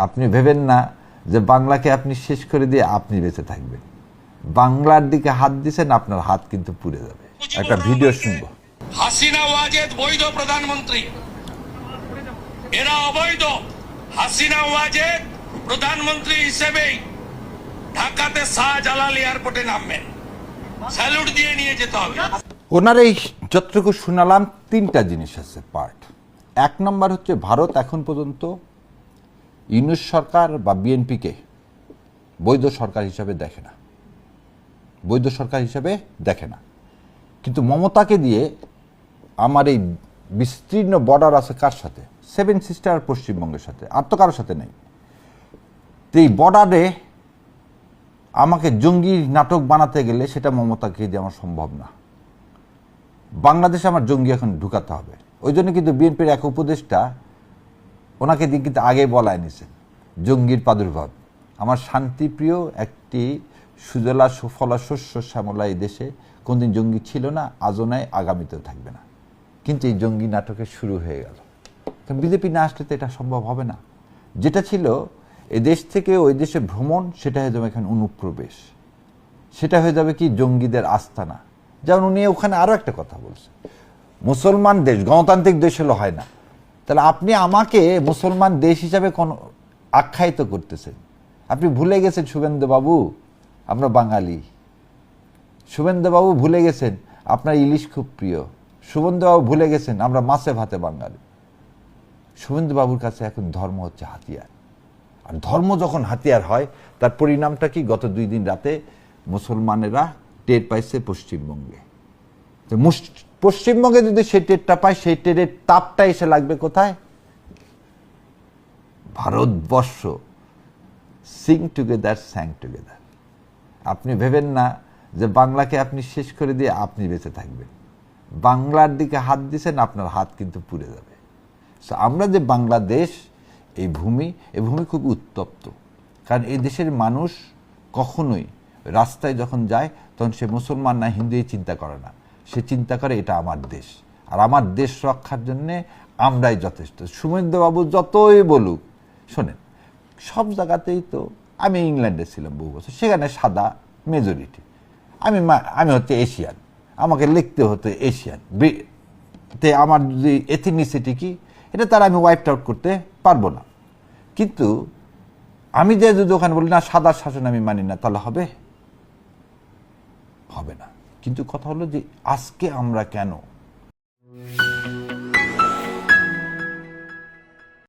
আপনি ভেবেন না যে বাংলাকে আপনি শেষ করে দিয়ে আপনি বেঁচে থাকবেন। বাংলার দিকে হাত দিছেন, আপনার হাত কিন্তু পুড়ে যাবে। একটা ভিডিও শুনবো। হাসিনা ওয়াজেদ বৈধ প্রধানমন্ত্রী, এরা অবৈধ। হাসিনা ওয়াজেদ প্রধানমন্ত্রী হিসেবেই ঢাকাতে শাহজালাল এয়ারপোর্টে নামবেন, স্যালুট দিয়ে নিয়ে যেতে হবে। ওনার এই যতটুকু শুনালাম, তিনটা জিনিস আছে পার্ট। এক নম্বর হচ্ছে, ভারত এখন পর্যন্ত ইউনূস সরকার বা বিএনপিকে বৈধ সরকার হিসাবে দেখে না, বৈধ সরকার হিসাবে দেখে না। কিন্তু মমতাকে দিয়ে আমার এই বিস্তীর্ণ বর্ডার আছে কার সাথে? সেভেন সিস্টার পশ্চিমবঙ্গের সাথে, আর তো কারোর সাথে নেই। তো এই বর্ডারে আমাকে জঙ্গি নাটক বানাতে গেলে সেটা মমতাকে দিয়ে আমার সম্ভব না। বাংলাদেশে আমার জঙ্গি এখন ঢুকাতে হবে। ওই জন্য কিন্তু বিএনপির এক উপদেষ্টা ওনাকে দিয়ে কিন্তু আগে বলায় নিছেন জঙ্গির প্রাদুর্ভাব। আমার শান্তিপ্রিয় একটি সুজলা সুফলা শস্য শ্যামলা এই দেশে কোনদিন জঙ্গি ছিল না, আজও নাই, আগামীতেও থাকবে না। কিন্তু এই জঙ্গি নাটকের শুরু হয়ে গেল। কারণ বিজেপি না আসলে তো এটা সম্ভব হবে না। যেটা ছিল এই দেশ থেকে ওই দেশে ভ্রমণ, সেটা হয়ে যাবে এখানে অনুপ্রবেশ, সেটা হয়ে যাবে কি জঙ্গিদের আস্তানা। যেমন উনি ওখানে আরও একটা কথা বলছেন, মুসলমান দেশ, গণতান্ত্রিক দেশ হলো হয় না। তাহলে আপনি আমাকে মুসলমান দেশ হিসাবে কোন আখ্যায়িত করতেছেন? আপনি ভুলে গেছেন শুভেন্দুবাবু আমরা বাঙালি। শুভেন্দুবাবু ভুলে গেছেন আপনার ইলিশ খুব প্রিয়। শুভেন্দুবাবু ভুলে গেছেন আমরা মাছে ভাতে বাঙালি। শুভেন্দুবাবুর কাছে এখন ধর্ম হচ্ছে হাতিয়ার। আর ধর্ম যখন হাতিয়ার হয়, তার পরিণামটা কি? গত 2 দিন রাতে মুসলমানেরা টের পাইছে পশ্চিমবঙ্গে। পশ্চিমবঙ্গে যদি সেই টেরটা পায়, সেই টেরের তাপটা এসে লাগবে কোথায়? ভারতবর্ষ। Singh together, স্যাং together. আপনি ভেবেন না যে বাংলাকে আপনি শেষ করে দিয়ে আপনি বেঁচে থাকবেন। বাংলার দিকে হাত দিছেন, আপনার হাত কিন্তু পুড়ে যাবে। আমরা যে বাংলাদেশ, এই ভূমি খুব উত্তপ্ত। কারণ এই দেশের মানুষ কখনোই রাস্তায় যখন যায় তখন সে মুসলমান না হিন্দুই চিন্তা করে না, সে চিন্তা করে এটা আমার দেশ, আর আমার দেশ রক্ষার জন্যে আমরাই যথেষ্ট। শুভেন্দুবাবু যতই বলুক, শোনেন, সব জায়গাতেই তো, আমি ইংল্যান্ডে ছিলাম বহু বছর, সেখানে সাদা মেজরিটি। আমি হচ্ছে এশিয়ান, আমাকে লিখতে হতো এশিয়ান। তে আমার যে এথনিসিটি কি, এটা তারা আমি ওয়াইপ আউট করতে পারবো না। কিন্তু আমি যে যদি ওখানে বলি না সাদা শাসন আমি মানি না, তাহলে হবে? হবে না। কিন্তু কথা হলো যে আজকে আমরা কেন